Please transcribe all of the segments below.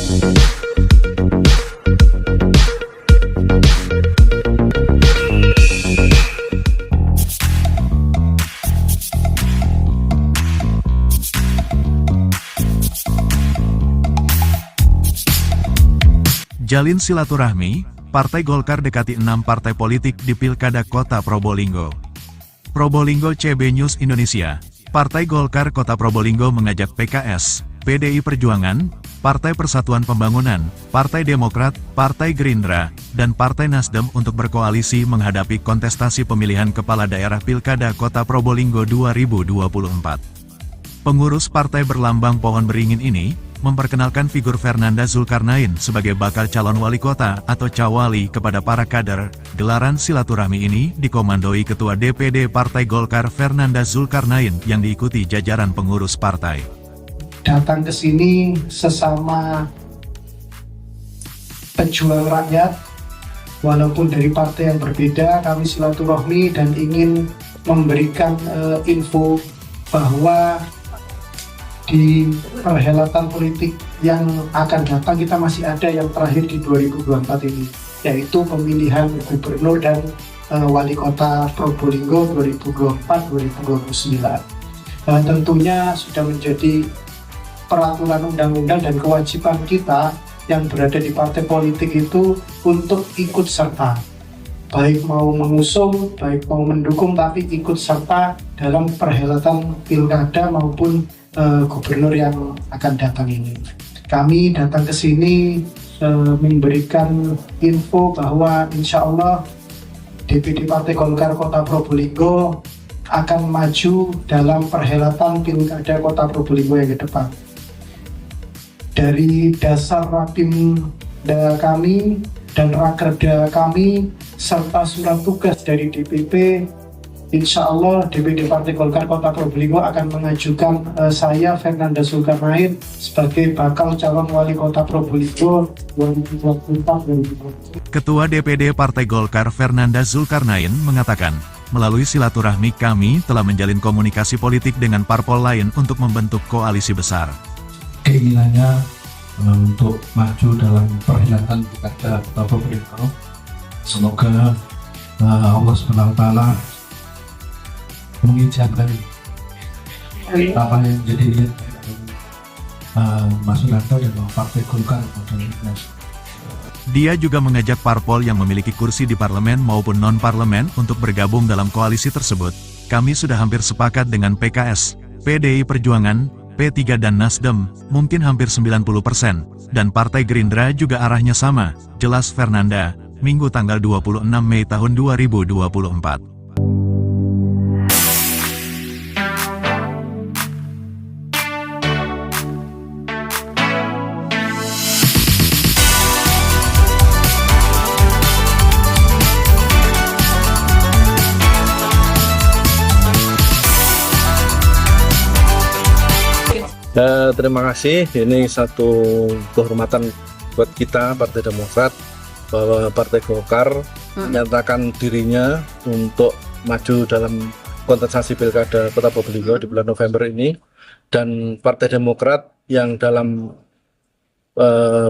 Jalin silaturahmi, Partai Golkar dekati 6 partai politik di Pilkada Kota Probolinggo. Probolinggo CB News Indonesia. Partai Golkar Kota Probolinggo mengajak PKS, PDI Perjuangan, Partai Persatuan Pembangunan, Partai Demokrat, Partai Gerindra, dan Partai Nasdem untuk berkoalisi menghadapi kontestasi pemilihan kepala daerah Pilkada Kota Probolinggo 2024. Pengurus partai berlambang pohon beringin ini memperkenalkan figur Fernanda Zulkarnain sebagai bakal calon wali kota atau cawali kepada para kader. Gelaran silaturahmi ini dikomandoi Ketua DPD Partai Golkar Fernanda Zulkarnain yang diikuti jajaran pengurus partai. Datang ke sini sesama pejuang rakyat, walaupun dari partai yang berbeda, kami silaturahmi dan ingin memberikan info bahwa di perhelatan politik yang akan datang kita masih ada yang terakhir di 2024 ini, yaitu pemilihan gubernur dan wali kota Probolinggo 2024-2029. Tentunya sudah menjadi peraturan undang-undang dan kewajiban kita yang berada di partai politik itu untuk ikut serta, baik mau mengusung, baik mau mendukung, tapi ikut serta dalam perhelatan pilkada maupun gubernur yang akan datang ini. Kami datang ke sini memberikan info bahwa insya Allah DPD Partai Golkar Kota Probolinggo akan maju dalam perhelatan pilkada Kota Probolinggo yang ke depan. Dari dasar rapimda kami dan rakerda kami serta surat tugas dari DPP, insya Allah DPD Partai Golkar Kota Probolinggo akan mengajukan saya Fernanda Zulkarnain sebagai bakal calon wali kota Probolinggo 2024-2025. Ketua DPD Partai Golkar Fernanda Zulkarnain mengatakan, melalui silaturahmi kami telah menjalin komunikasi politik dengan parpol lain untuk membentuk koalisi besar. Keinginannya untuk maju dalam perhelatan pilkada Kota Probolinggo. Semoga Allah SWT mengizinkan apa yang jadi Mas Sunarto dan Partai Golkar. Dia juga mengajak parpol yang memiliki kursi di parlemen maupun non-parlemen untuk bergabung dalam koalisi tersebut. Kami sudah hampir sepakat dengan PKS, PDI Perjuangan, P3 dan Nasdem, mungkin hampir 90%, dan Partai Gerindra juga arahnya sama, jelas Fernanda, Minggu tanggal 26 Mei tahun 2024. Terima kasih, ini satu kehormatan buat kita Partai Demokrat bahwa Partai Golkar menyatakan dirinya untuk maju dalam kontestasi Pilkada Kota Probolinggo di bulan November ini, dan Partai Demokrat yang dalam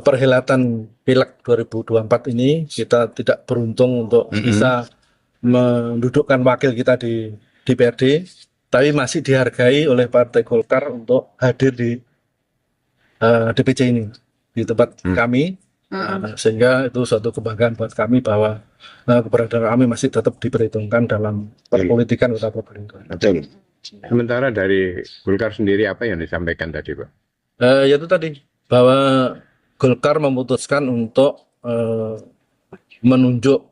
perhelatan Pileg 2024 ini kita tidak beruntung untuk bisa mendudukkan wakil kita di DPRD, tapi masih dihargai oleh Partai Golkar untuk hadir di DPC ini, di tempat kami, sehingga itu suatu kebanggaan buat kami bahwa keberadaan kami masih tetap diperhitungkan dalam perpolitikan Kota Probolinggo. Betul. Sementara dari Golkar sendiri apa yang disampaikan tadi, Pak? Yaitu tadi, bahwa Golkar memutuskan untuk menunjuk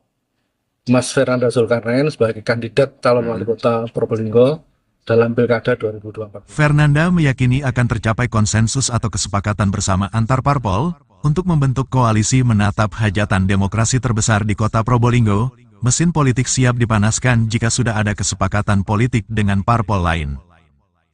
Mas Fernanda Zulkarnain sebagai kandidat calon wali kota Probolinggo dalam Pilkada 2024. Fernanda meyakini akan tercapai konsensus atau kesepakatan bersama antar parpol untuk membentuk koalisi menatap hajatan demokrasi terbesar di Kota Probolinggo. Mesin politik siap dipanaskan jika sudah ada kesepakatan politik dengan parpol lain.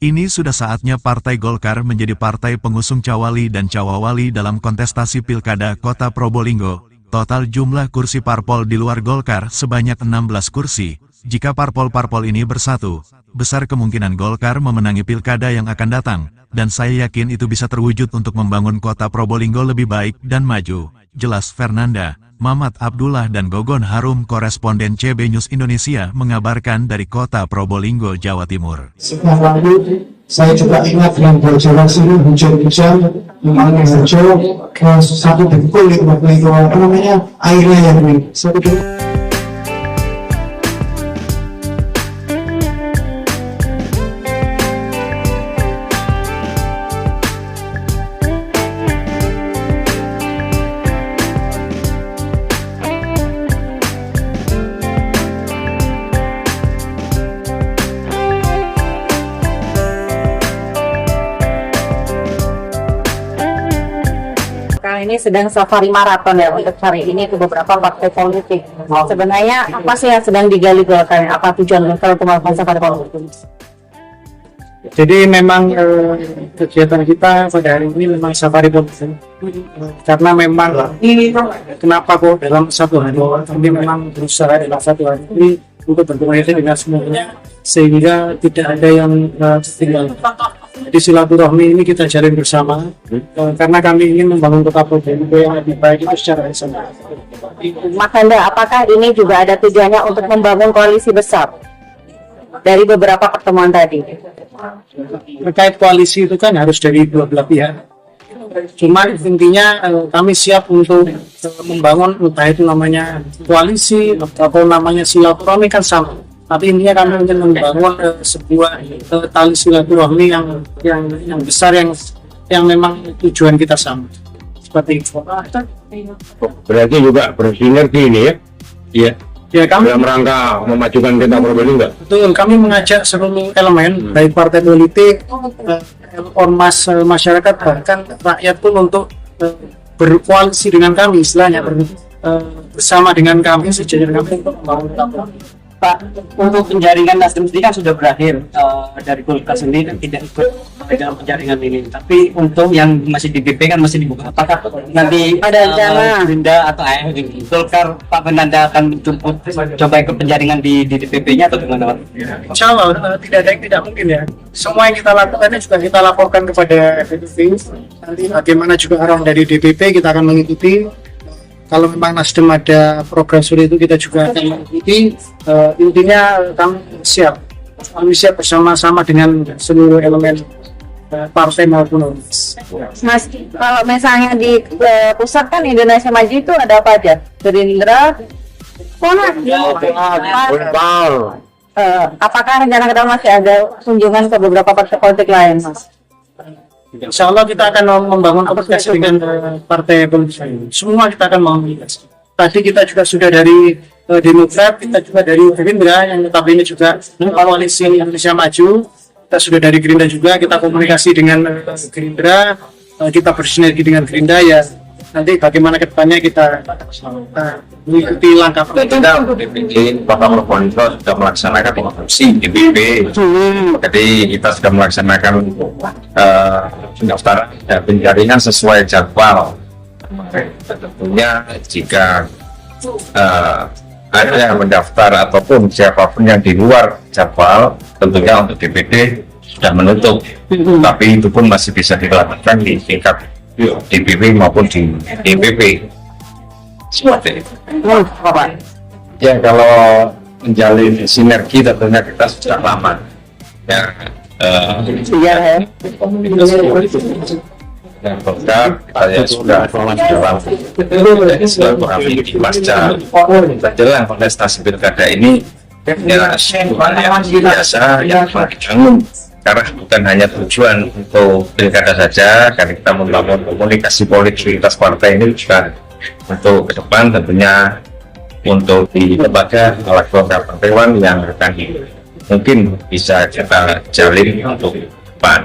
Ini sudah saatnya Partai Golkar menjadi partai pengusung cawali dan cawawali dalam kontestasi Pilkada Kota Probolinggo. Total jumlah kursi parpol di luar Golkar sebanyak 16 kursi, Jika parpol-parpol ini bersatu, besar kemungkinan Golkar memenangi pilkada yang akan datang, dan saya yakin itu bisa terwujud untuk membangun kota Probolinggo lebih baik dan maju. Jelas Fernanda, Mamat Abdullah dan Gogon Harum, koresponden CB News Indonesia mengabarkan dari kota Probolinggo, Jawa Timur. Setelah lalu, saya juga ingat yang bocoran sini hujan-hujan, memang hijau, satu dengkul itu waktu itu, apa namanya, airnya yang ini. Ini sedang safari maraton ya untuk hari ini ke beberapa partai politik. Sebenarnya apa sih yang sedang digali Golkar? Apa tujuan Golkar untuk melakukan safari politik? Jadi memang kegiatan kita pada hari ini memang safari politik. Karena memang kenapa kok dalam satu hari kami memang berusaha dalam satu hari ini untuk berkomunikasi dengan semuanya sehingga tidak ada yang tinggal. Di silaturahmi ini kita jalin bersama karena kami ingin membangun kota Probolinggo yang lebih baik itu secara nasional. Mas Anda, apakah ini juga ada tujuannya untuk membangun koalisi besar dari beberapa pertemuan tadi? Terkait koalisi itu kan harus dari dua belah pihak. Cuma intinya kami siap untuk membangun entah itu namanya koalisi atau namanya silaturahmi kan sama. Tapi intinya kami ingin membangun sebuah tali silaturahmi yang besar yang memang tujuan kita sama. Seperti itu. Berarti juga bersinergi ini ya? Iya. Ya, kami dalam rangka memajukan kota Probolinggo. betul, kami mengajak seluruh elemen baik partai politik, ormas masyarakat bahkan rakyat pun untuk berkoalisi dengan kami istilahnya bersama dengan kami sejajar kami untuk membangun kota. Pak, untuk penjaringan Nasdem sendiri kan sudah berakhir, dari Golkar sendiri kan tidak ikut dalam penjaringan ini. Tapi untuk yang masih di DP kan masih dibuka. Apakah nanti Ada rencana? Gerindra atau Golkar Pak Fernanda akan menjemput coba ikut penjaringan di DPP-nya atau gimana Pak? Insya Allah tidak ada yang tidak mungkin ya. Semua yang kita lakukan juga kita laporkan kepada DPP. Nanti bagaimana juga orang dari DPP kita akan mengikuti. Kalau memang Nasdem ada program seperti itu kita juga akan mengikuti. Intinya kami siap bersama-sama dengan seluruh elemen partai maupun ormas. Mas, kalau misalnya di pusat kan Indonesia Maju itu ada apa aja? Gerindra, apakah rencana kita masih ada kunjungan ke beberapa partai politik lain, Mas? Insya Allah kita akan membangun komunikasi dengan partai politik. Semua kita akan komunikasi. Tadi kita juga sudah dari Demokrat, kita juga dari Gerindra yang notabene juga koalisi Indonesia Maju. Kita sudah dari Gerindra juga, kita komunikasi dengan Gerindra, kita bersinergi dengan Gerindra ya. Nanti bagaimana ke depannya kita mengikuti langkah kita DPD Kota Probolinggo sudah melaksanakan fungsi DPP. Jadi kita sudah melaksanakan pendaftaran dan penjaringan sesuai jadwal. Tentunya jika ada yang mendaftar ataupun siapapun yang di luar jadwal, tentunya untuk DPD sudah menutup. Tapi itu pun masih bisa dilakukan di tingkat DPP maupun di DPP. Seperti itu. Ya, kalau menjalin sinergi tentunya kita sudah lama. Ya, yang Golkar saya sudah dalam silaturahmi di pasca menjelang kontestasi pilkada ini ya yang biasa yang dibangun. Karena bukan hanya tujuan untuk pilkada saja, karena kita membangun komunikasi politik lintas partai ini juga untuk ke depan tentunya untuk di lembaga Golkar Partai yang akan mungkin bisa kita jalin untuk depan.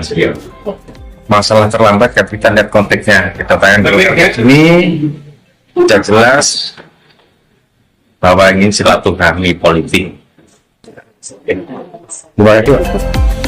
Masalah terlambat kan kita lihat konteksnya, kita tanya dulu ini sudah jelas bahwa ingin silaturahmi politik. Terima kasih.